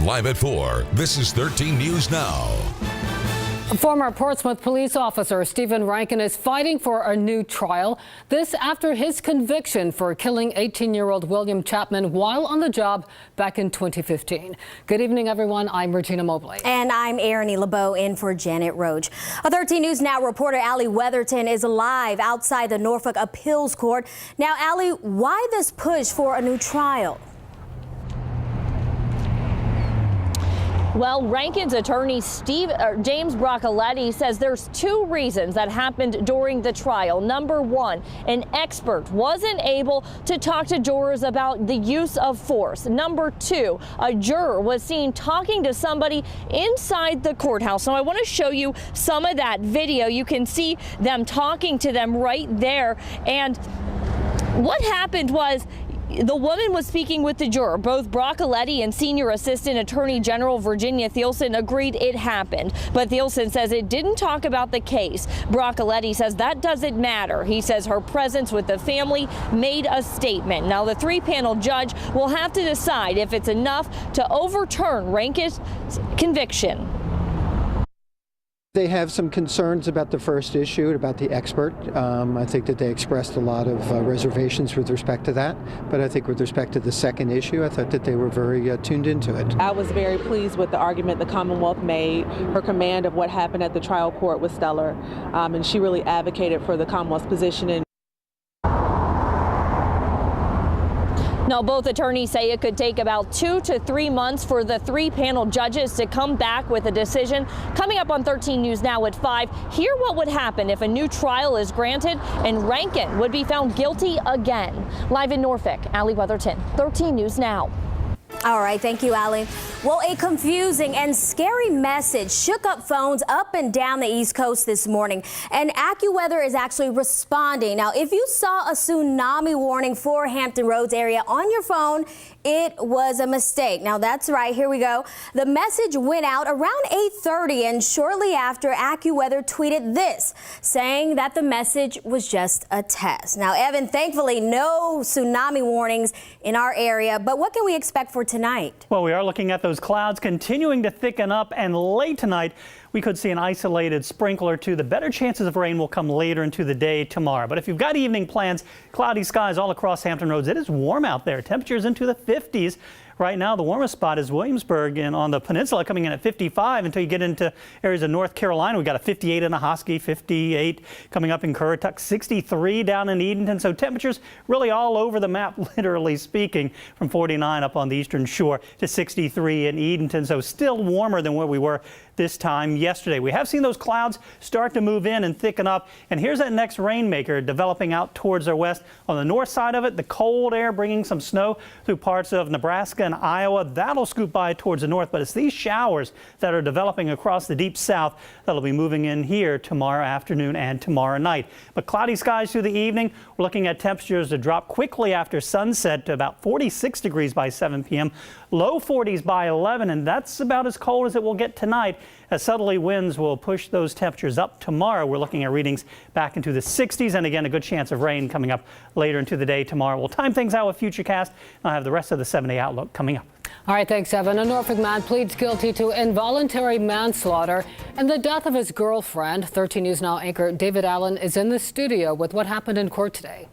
Live at 4, this is 13 News Now. Former Portsmouth police officer Stephen Rankin is fighting for a new trial. This after his conviction for killing 18-year-old William Chapman while on the job back in 2015. Good evening, everyone. I'm Regina Mobley. And I'm Arrianee, LeBeau in for Janet Roach. A 13 News Now reporter Allie Weatherton is live outside the Norfolk Appeals Court. Now, Allie, why this push for a new trial? Well, Rankin's attorney James Broccoletti says there's two reasons that happened during the trial. Number one, an expert wasn't able to talk to jurors about the use of force. Number two, a juror was seen talking to somebody inside the courthouse. Now, I want to show you some of that video. You can see them talking to them right there. And what happened was, the woman was speaking with the juror. Both Broccoletti and Senior Assistant Attorney General Virginia Thielsen agreed it happened. But Thielsen says it didn't talk about the case. Broccoletti says that doesn't matter. He says her presence with the family made a statement. Now, the three-panel judge will have to decide if it's enough to overturn Rankin's conviction. They have some concerns about the first issue, about the expert. I think that they expressed a lot of reservations with respect to that. But I think with respect to the second issue, I thought that they were very tuned into it. I was very pleased with the argument the Commonwealth made. Her command of what happened at the trial court was stellar, and she really advocated for the Commonwealth's position. Now, both attorneys say it could take about 2 to 3 months for the three-panel judges to come back with a decision. Coming up on 13 News Now at 5, hear what would happen if a new trial is granted and Rankin would be found guilty again. Live in Norfolk, Allie Weatherton, 13 News Now. All right, thank you, Allie. Well, a confusing and scary message shook up phones up and down the East Coast this morning, and AccuWeather is actually responding. Now, if you saw a tsunami warning for Hampton Roads area on your phone, it was a mistake. Now, that's right. Here we go. The message went out around 8:30, and shortly after, AccuWeather tweeted this, saying that the message was just a test. Now, Evan, thankfully, no tsunami warnings in our area, but what can we expect for tonight? Well, we are looking at those clouds continuing to thicken up, and late tonight we could see an isolated sprinkle or two. The better chances of rain will come later into the day tomorrow. But if you've got evening plans, cloudy skies all across Hampton Roads. It is warm out there. Temperatures into the 50s. Right now, the warmest spot is Williamsburg and on the peninsula, coming in at 55 until you get into areas of North Carolina. We've got a 58 in Ahoskie, 58 coming up in Currituck, 63 down in Edenton. So temperatures really all over the map, literally speaking, from 49 up on the eastern shore to 63 in Edenton. So still warmer than where we were this time yesterday. We have seen those clouds start to move in and thicken up. And here's that next rainmaker developing out towards our west. On the north side of it, the cold air bringing some snow through parts of Nebraska and Iowa. That'll scoop by towards the north, but it's these showers that are developing across the deep south that'll be moving in here tomorrow afternoon and tomorrow night. But cloudy skies through the evening. We're looking at temperatures to drop quickly after sunset to about 46 degrees by 7 p.m. Low 40s by 11, and that's about as cold as it will get tonight, as southerly winds will push those temperatures up tomorrow. We're looking at readings back into the 60s, and again, a good chance of rain coming up later into the day tomorrow. We'll time things out with Futurecast. I'll have the rest of the 7-day outlook coming up. All right, thanks, Evan. A Norfolk man pleads guilty to involuntary manslaughter and the death of his girlfriend. 13 News Now anchor David Allen is in the studio with what happened in court today.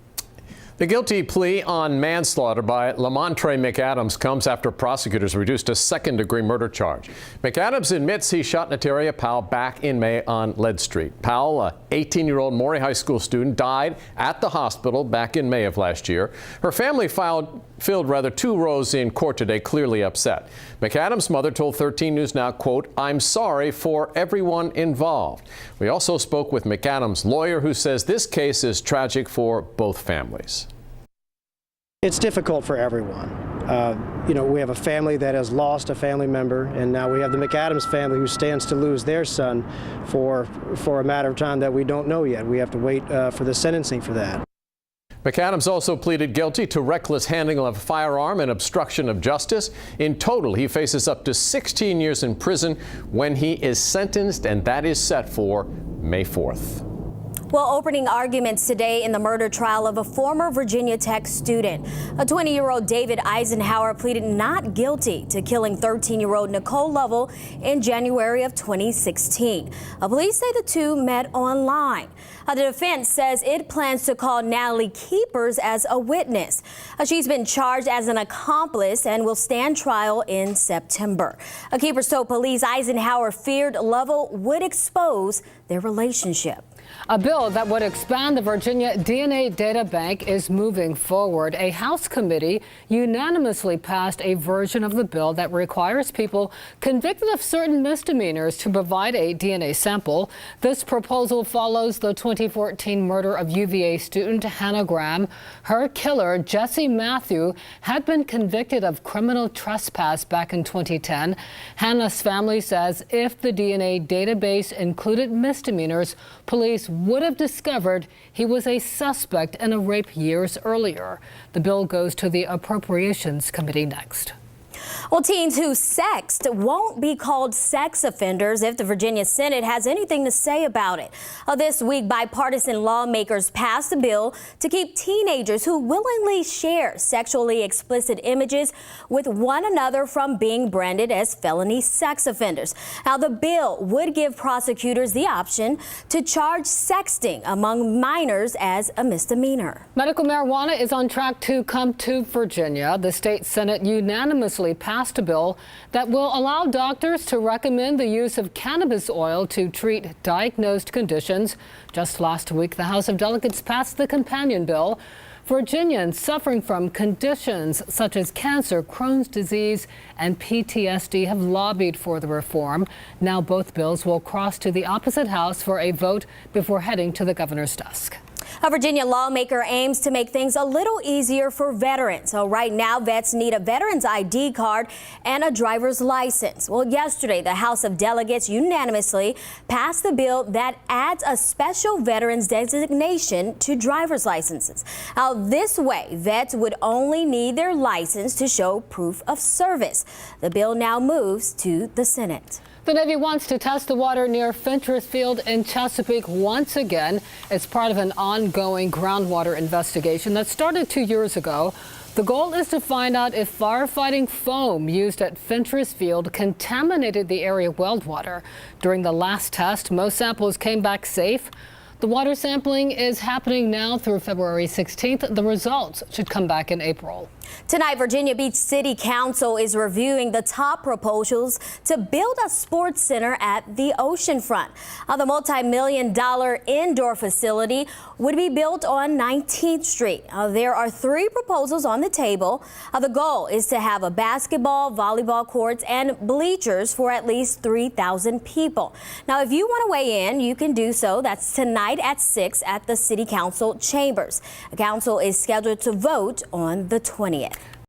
The guilty plea on manslaughter by Lamont McAdams comes after prosecutors reduced a second-degree murder charge. McAdams admits he shot Nateria Powell back in May on Lead Street. Powell, a 18-year-old Maury High School student, died at the hospital back in May of last year. Her family filled 2 rows in court today, clearly upset. McAdams' mother told 13 News Now, quote, "I'm sorry for everyone involved." We also spoke with McAdams' lawyer, who says this case is tragic for both families. It's difficult for everyone. We have a family that has lost a family member, and now we have the McAdams family who stands to lose their son for a matter of time that we don't know yet. We have to wait for the sentencing for that. McAdams also pleaded guilty to reckless handling of a firearm and obstruction of justice. In total, he faces up to 16 years in prison when he is sentenced, and that is set for May 4th. Well, opening arguments today in the murder trial of a former Virginia Tech student. A 20-year-old David Eisenhower pleaded not guilty to killing 13-year-old Nicole Lovell in January of 2016. Police say the two met online. The defense says it plans to call Natalie Keepers as a witness. She's been charged as an accomplice and will stand trial in September. Keepers told police Eisenhower feared Lovell would expose their relationship. A bill that would expand the Virginia DNA data bank is moving forward. A House committee unanimously passed a version of the bill that requires people convicted of certain misdemeanors to provide a DNA sample. This proposal follows the 2014 murder of UVA student Hannah Graham. Her killer, Jesse Matthew, had been convicted of criminal trespass back in 2010. Hannah's family says if the DNA database included misdemeanors, police would have discovered he was a suspect in a rape years earlier. The bill goes to the Appropriations Committee next. Well, teens who sexted won't be called sex offenders if the Virginia Senate has anything to say about it. This week, bipartisan lawmakers passed a bill to keep teenagers who willingly share sexually explicit images with one another from being branded as felony sex offenders. Now, the bill would give prosecutors the option to charge sexting among minors as a misdemeanor. Medical marijuana is on track to come to Virginia. The state Senate unanimously passed a bill that will allow doctors to recommend the use of cannabis oil to treat diagnosed conditions. Just last week, the House of Delegates passed the companion bill. Virginians suffering from conditions such as cancer, Crohn's disease, and PTSD have lobbied for the reform. Now both bills will cross to the opposite house for a vote before heading to the governor's desk. A Virginia lawmaker aims to make things a little easier for veterans. So right now, vets need a veteran's ID card and a driver's license. Well, yesterday, the House of Delegates unanimously passed the bill that adds a special veterans designation to driver's licenses. Now, this way, vets would only need their license to show proof of service. The bill now moves to the Senate. The Navy wants to test the water near Fentress Field in Chesapeake once again. It's part of an ongoing groundwater investigation that started 2 years ago. The goal is to find out if firefighting foam used at Fentress Field contaminated the area well water. During the last test, most samples came back safe. The water sampling is happening now through February 16th. The results should come back in April. Tonight, Virginia Beach City Council is reviewing the top proposals to build a sports center at the oceanfront. The multi-million-dollar indoor facility would be built on 19th Street. There are 3 proposals on the table. The goal is to have a basketball, volleyball courts, and bleachers for at least 3,000 people. Now, if you want to weigh in, you can do so. That's tonight at 6 at the City Council chambers. The council is scheduled to vote on the 20th.